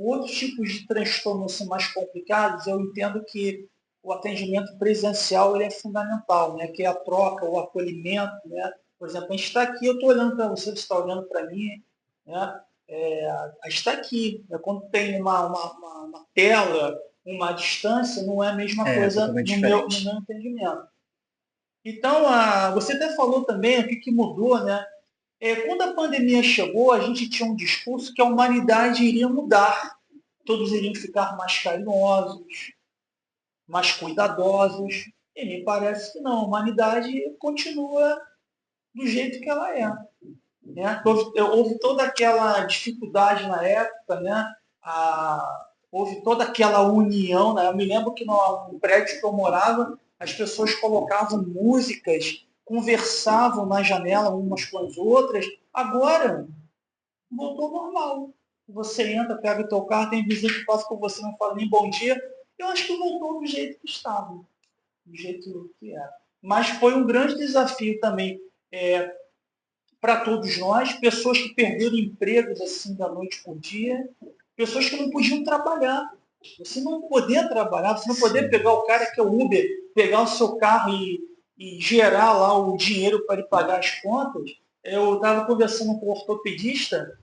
outros tipos de transtornos assim, mais complicados, eu entendo que o atendimento presencial ele é fundamental, né? Que é a troca, o acolhimento, né? Por exemplo, a gente está aqui, eu estou olhando para você, você está olhando para mim, né? A gente está aqui. Né? Quando tem uma tela, uma distância, não é a mesma É coisa totalmente no meu diferente. entendimento. Então, você até falou também o que mudou, né? Quando a pandemia chegou, a gente tinha um discurso que a humanidade iria mudar. Todos iriam ficar mais carinhosos, mais cuidadosos. E me parece que não, a humanidade continua do jeito que ela é. Né? Houve toda aquela dificuldade na época, né? Houve toda aquela união. Né? Eu me lembro que no prédio que eu morava, as pessoas colocavam músicas, conversavam na janela umas com as outras. Agora, voltou ao normal. Você entra, pega o teu carro, tem vizinho que passa por você, não fala nem bom dia. Eu acho que voltou do jeito que estava, do jeito que era. Mas foi um grande desafio também para todos nós, pessoas que perderam empregos assim da noite por dia, pessoas que não podiam trabalhar. Você não poder trabalhar, você não poder Sim. pegar o cara que é o Uber, pegar o seu carro e gerar lá o dinheiro para ele pagar as contas. Eu estava conversando com um ortopedista,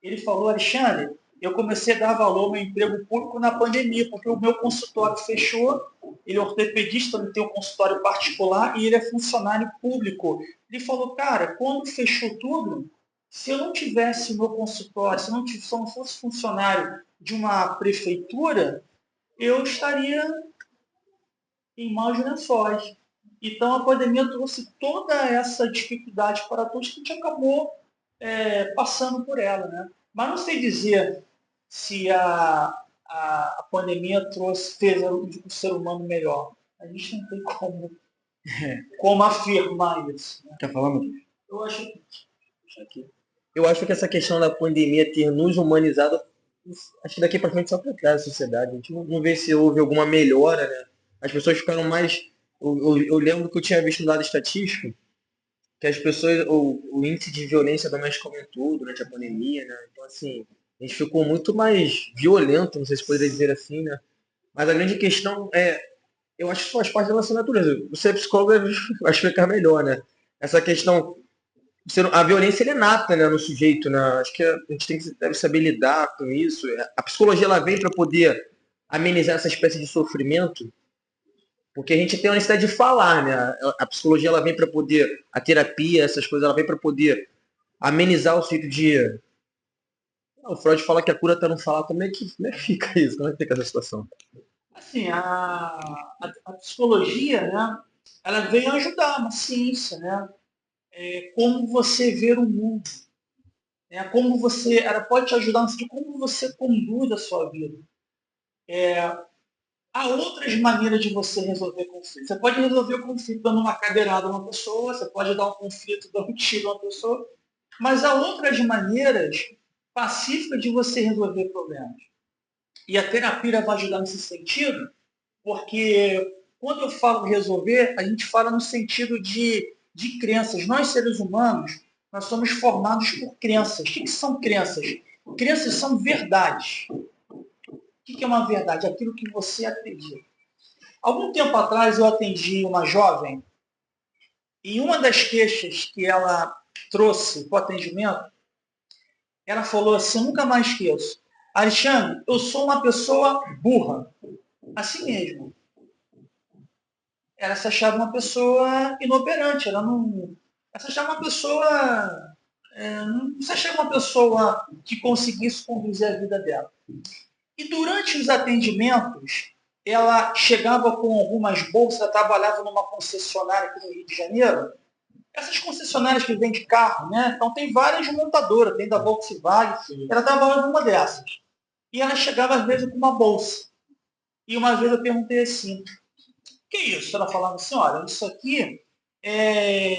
ele falou, Alexandre, eu comecei a dar valor ao meu emprego público na pandemia, porque o meu consultório fechou, ele é ortopedista, ele tem um consultório particular e ele é funcionário público. Ele falou, cara, quando fechou tudo, se eu não tivesse meu consultório, se eu não fosse funcionário de uma prefeitura, eu estaria em maus lençóis. Então a pandemia trouxe toda essa dificuldade para todos que a gente acabou passando por ela. Né? Mas não sei dizer se a pandemia fez o ser humano melhor. A gente não tem como afirmar isso. Né? Quer falar, Matheus? Eu acho Aqui. Eu acho que essa questão da pandemia ter nos humanizado, acho que daqui para frente só para trás a sociedade. A gente não vê se houve alguma melhora, né? As pessoas ficaram mais. Eu lembro que eu tinha visto um dado estatístico que as pessoas, o índice de violência doméstica aumentou durante a pandemia, né? Então, assim, a gente ficou muito mais violento, não sei se poderia dizer assim, né? Mas a grande questão é, eu acho que faz parte da nossa natureza. Você é psicólogo, vai explicar melhor, né? Essa questão a violência é inata, né, no sujeito, né? Acho que a gente deve saber lidar com isso. A psicologia ela vem para poder amenizar essa espécie de sofrimento, porque a gente tem a necessidade de falar, né? A psicologia ela vem para poder, a terapia, essas coisas, ela vem para poder amenizar o sujeito de. O Freud fala que a cura está no falar. Como é que fica isso? Como é que fica essa situação? assim, a psicologia, né, ela veio ajudar uma ciência, né? Como você ver o mundo, né? Como ela pode te ajudar no sentido de como você conduz a sua vida. Há outras maneiras de você resolver conflito. Você pode resolver o conflito dando uma cadeirada a uma pessoa, você pode dar um conflito dando um tiro a uma pessoa, mas há outras maneiras pacíficas de você resolver problemas. E a terapia vai ajudar nesse sentido, porque quando eu falo resolver, a gente fala no sentido de crenças. Nós, seres humanos, nós somos formados por crenças. O que são crenças? Crenças são verdades. O que é uma verdade? Aquilo que você acredita. Algum tempo atrás eu atendi uma jovem e uma das queixas que ela trouxe para o atendimento, ela falou assim, nunca mais esqueço. Alexandre, eu sou uma pessoa burra. Assim mesmo. Ela se achava uma pessoa inoperante, ela se achava uma pessoa, não se achava uma pessoa que conseguisse conduzir a vida dela. E durante os atendimentos, ela chegava com algumas bolsas, ela trabalhava numa concessionária aqui no Rio de Janeiro, essas concessionárias que vendem carro, né? Então tem várias montadoras, tem da Volkswagen, ela trabalhava numa dessas. E ela chegava às vezes com uma bolsa. E uma vez eu perguntei assim, que isso? Ela falava assim, olha, isso aqui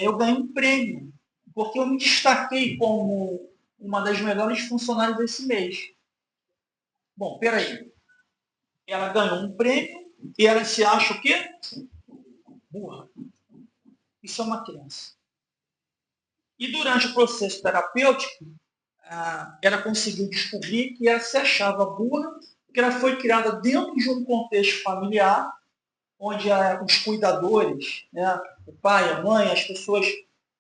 eu ganhei um prêmio, porque eu me destaquei como uma das melhores funcionárias desse mês. Bom, peraí. Ela ganhou um prêmio e ela se acha o quê? Burra. Isso é uma crença. E durante o processo terapêutico, ela conseguiu descobrir que ela se achava burra, porque ela foi criada dentro de um contexto familiar, onde os cuidadores, né, o pai, a mãe, as pessoas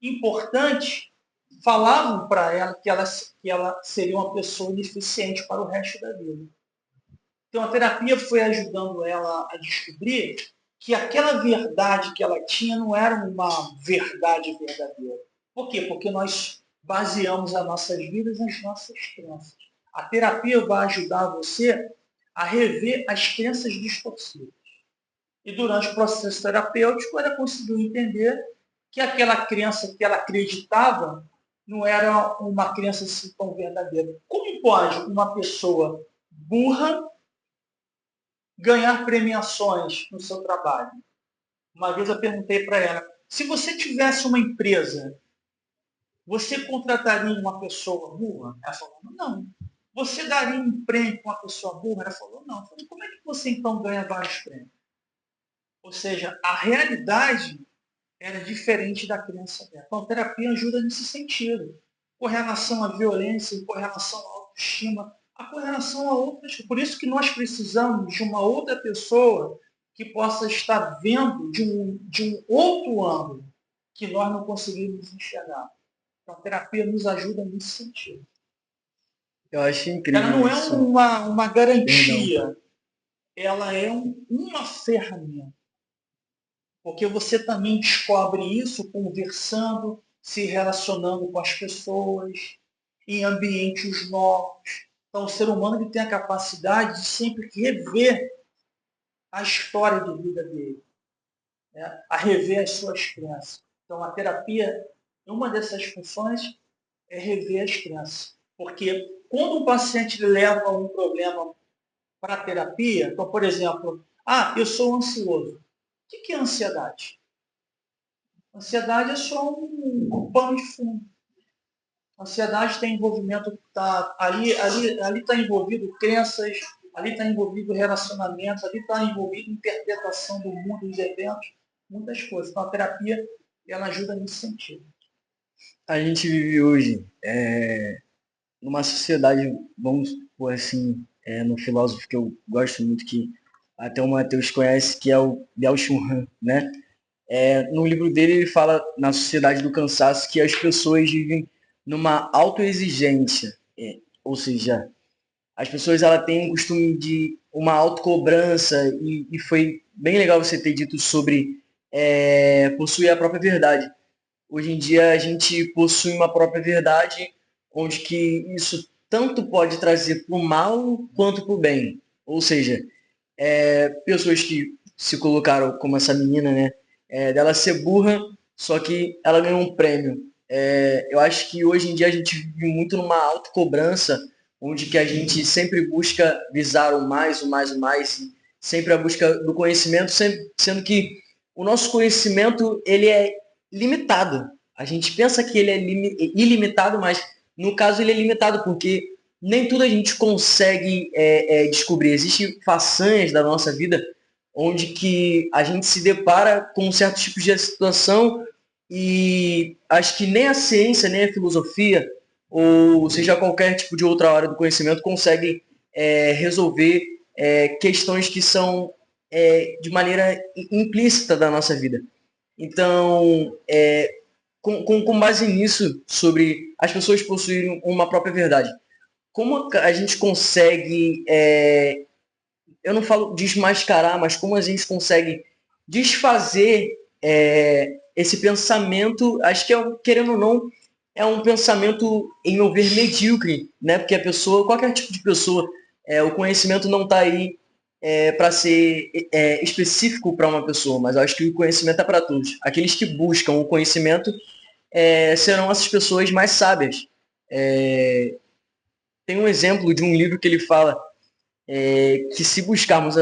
importantes, falavam para ela que ela seria uma pessoa ineficiente para o resto da vida. Então, a terapia foi ajudando ela a descobrir que aquela verdade que ela tinha não era uma verdade verdadeira. Por quê? Porque nós baseamos as nossas vidas nas nossas crenças. A terapia vai ajudar você a rever as crenças distorcidas. E durante o processo terapêutico, ela conseguiu entender que aquela crença que ela acreditava não era uma crença assim tão verdadeira. Como pode uma pessoa burra ganhar premiações no seu trabalho? Uma vez eu perguntei para ela, se você tivesse uma empresa, você contrataria uma pessoa burra? Ela falou, não. Você daria um prêmio para uma pessoa burra? Ela falou, não. Eu falei, como é que você então ganha vários prêmios? Ou seja, a realidade era diferente da crença dela. Então, a terapia ajuda nesse sentido. Com relação à violência, com relação à autoestima, com relação a outras. Por isso que nós precisamos de uma outra pessoa que possa estar vendo de um outro ângulo que nós não conseguimos enxergar. Então, a terapia nos ajuda nesse sentido. Eu acho Ela incrível não é isso. uma garantia, Perdão. ela é uma ferramenta. Porque você também descobre isso conversando, se relacionando com as pessoas, em ambientes novos. Então, o ser humano ele tem a capacidade de sempre rever a história de vida dele, né? A rever as suas crenças. Então, a terapia, uma dessas funções é rever as crenças. Porque quando um paciente leva um problema para a terapia, então, por exemplo, eu sou ansioso. O que é ansiedade? Ansiedade é só um pano de fundo. Ansiedade tem envolvimento, ali está envolvido crenças, ali está envolvido relacionamentos, ali está envolvido interpretação do mundo, dos eventos, muitas coisas. Então a terapia ela ajuda nesse sentido. A gente vive hoje numa sociedade, vamos por assim, no filósofo que eu gosto muito, que até o Matheus conhece, que é o Byung-Chul Han, né? No livro dele ele fala na sociedade do cansaço que as pessoas vivem numa autoexigência, ou seja, as pessoas ela têm um costume de uma autocobrança e foi bem legal você ter dito sobre possuir a própria verdade. Hoje em dia a gente possui uma própria verdade onde que isso tanto pode trazer para o mal quanto para o bem. Ou seja, pessoas que se colocaram como essa menina, né? Dela ser burra, só que ela ganhou um prêmio. Eu acho que hoje em dia a gente vive muito numa autocobrança, onde que a gente sempre busca visar o mais, o mais, o mais, sempre a busca do conhecimento, sendo que o nosso conhecimento ele é limitado. A gente pensa que ele é ilimitado, mas no caso ele é limitado porque nem tudo a gente consegue descobrir. Existem façanhas da nossa vida onde que a gente se depara com certos tipos de situação e acho que nem a ciência, nem a filosofia, ou seja, qualquer tipo de outra área do conhecimento consegue resolver questões que são de maneira implícita da nossa vida. Então, com base nisso, sobre as pessoas possuírem uma própria verdade, como a gente consegue, eu não falo desmascarar, mas como a gente consegue desfazer esse pensamento, acho que, querendo ou não, é um pensamento, em meu ver, medíocre, né? Porque a pessoa, qualquer tipo de pessoa, o conhecimento não está aí para ser específico para uma pessoa, mas eu acho que o conhecimento é para todos. Aqueles que buscam o conhecimento serão essas pessoas mais sábias. Tem um exemplo de um livro que ele fala que se buscarmos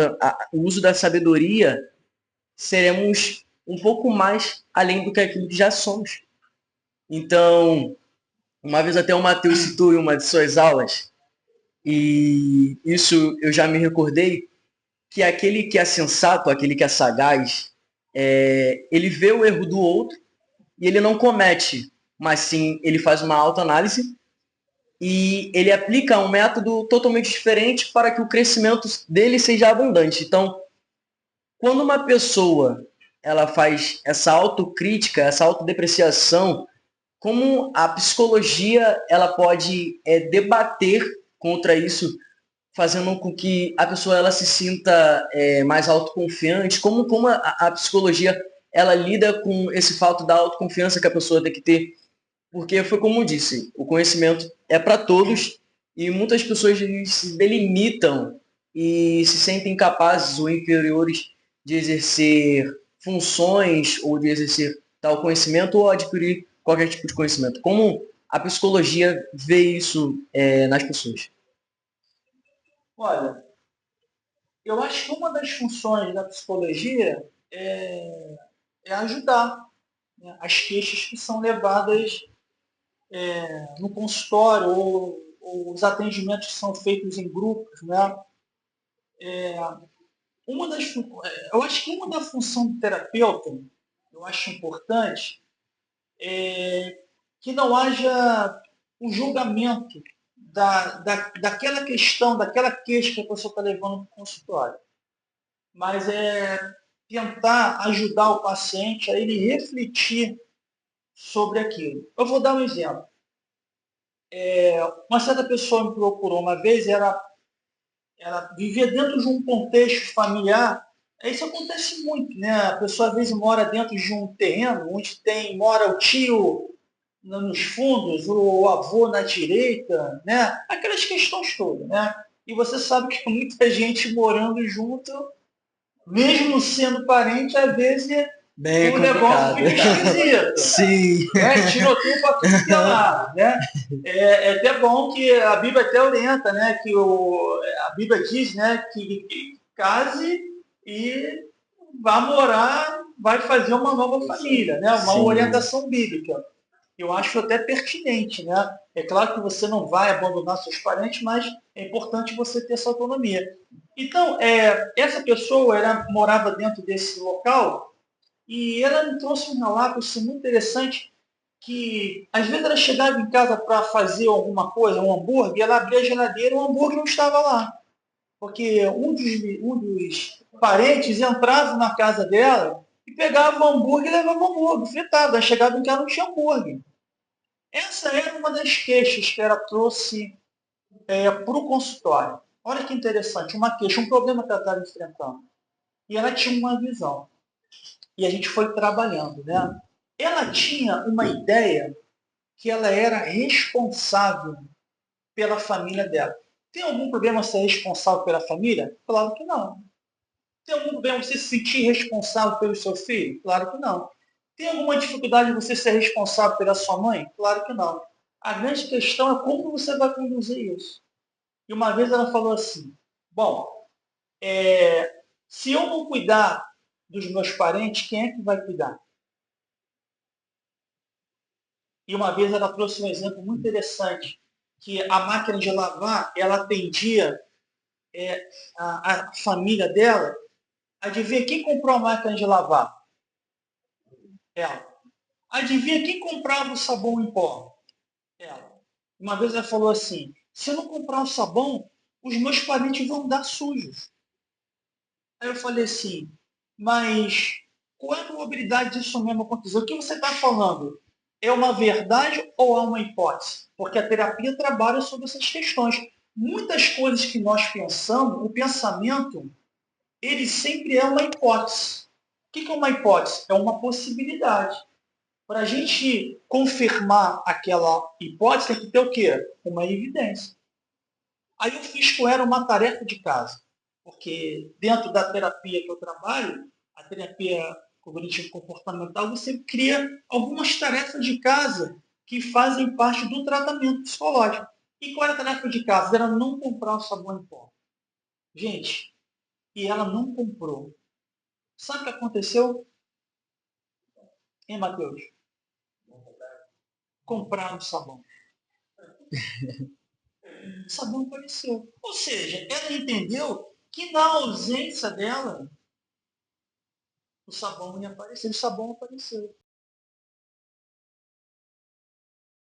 o uso da sabedoria, seremos um pouco mais além do que aquilo que já somos. Então, uma vez até o Matheus citou em uma de suas aulas, e isso eu já me recordei, que aquele que é sensato, aquele que é sagaz, ele vê o erro do outro e ele não comete, mas sim ele faz uma autoanálise e ele aplica um método totalmente diferente para que o crescimento dele seja abundante. Então, quando uma pessoa ela faz essa autocrítica, essa autodepreciação, como a psicologia ela pode debater contra isso, fazendo com que a pessoa ela se sinta mais autoconfiante, como a psicologia ela lida com esse fato da autoconfiança que a pessoa tem que ter, porque foi como eu disse, o conhecimento é para todos e muitas pessoas se delimitam e se sentem incapazes ou inferiores de exercer funções ou de exercer tal conhecimento ou adquirir qualquer tipo de conhecimento. Como a psicologia vê isso nas pessoas? Olha, eu acho que uma das funções da psicologia é ajudar, né, as queixas que são levadas no consultório ou os atendimentos que são feitos em grupos, né? Eu acho que uma da função do terapeuta, eu acho importante, que não haja um julgamento daquela questão, daquela queixa que a pessoa está levando para o consultório. Mas é tentar ajudar o paciente a ele refletir sobre aquilo. Eu vou dar um exemplo. Uma certa pessoa me procurou uma vez, ela vivia dentro de um contexto familiar. Isso acontece muito, né? A pessoa às vezes mora dentro de um terreno onde mora o tio nos fundos, o avô na direita, né? Aquelas questões todas, né? E você sabe que muita gente morando junto, mesmo sendo parente, às vezes Bem o negócio complicado. fica esquisito. Sim. Né? Tiroteio para tudo que é lado. Né? É até bom que a Bíblia até orienta, né? Que a Bíblia diz, né? Que case e vá morar, vai fazer uma nova família, né? Uma Sim. orientação bíblica. Eu acho até pertinente, né? É claro que você não vai abandonar seus parentes, mas é importante você ter essa autonomia. Então, essa pessoa morava dentro desse local e ela me trouxe um relato assim, muito interessante que às vezes ela chegava em casa para fazer alguma coisa, um hambúrguer, ela abria a geladeira e o hambúrguer não estava lá. Porque um dos parentes entrava na casa dela e pegava o hambúrguer e levava o hambúrguer fritado. Ela chegava em casa e não tinha hambúrguer. Essa era uma das queixas que ela trouxe para o consultório. Olha que interessante, uma queixa, um problema que ela estava enfrentando. E ela tinha uma visão. E a gente foi trabalhando, né? Ela tinha uma ideia que ela era responsável pela família dela. Tem algum problema ser responsável pela família? Claro que não. Tem algum problema você se sentir responsável pelo seu filho? Claro que não. Tem alguma dificuldade de você ser responsável pela sua mãe? Claro que não. A grande questão é como você vai conduzir isso. E uma vez ela falou assim, bom, se eu não cuidar dos meus parentes, quem é que vai cuidar? E uma vez ela trouxe um exemplo muito interessante, que a máquina de lavar, ela atendia a família dela. Adivinha quem comprou a máquina de lavar? Ela. Adivinha quem comprava o sabão em pó? Ela. Uma vez ela falou assim, se eu não comprar o sabão, os meus parentes vão dar sujos. Aí eu falei assim, mas qual é a probabilidade disso mesmo acontecer? O que você está falando? É uma verdade ou é uma hipótese? Porque a terapia trabalha sobre essas questões. Muitas coisas que nós pensamos, o pensamento, ele sempre é uma hipótese. O que é uma hipótese? É uma possibilidade. Para a gente confirmar aquela hipótese, tem que ter o quê? Uma evidência. Aí eu fiz com ela uma tarefa de casa, porque dentro da terapia que eu trabalho, a terapia cognitivo comportamental, você cria algumas tarefas de casa que fazem parte do tratamento psicológico. E qual era a tarefa de casa? Era não comprar o sabão em pó. Gente, e ela não comprou. Sabe o que aconteceu? Hein, Matheus? Compraram o sabão. O sabão apareceu. Ou seja, ela entendeu que na ausência dela, o sabão ia aparecer. O sabão apareceu.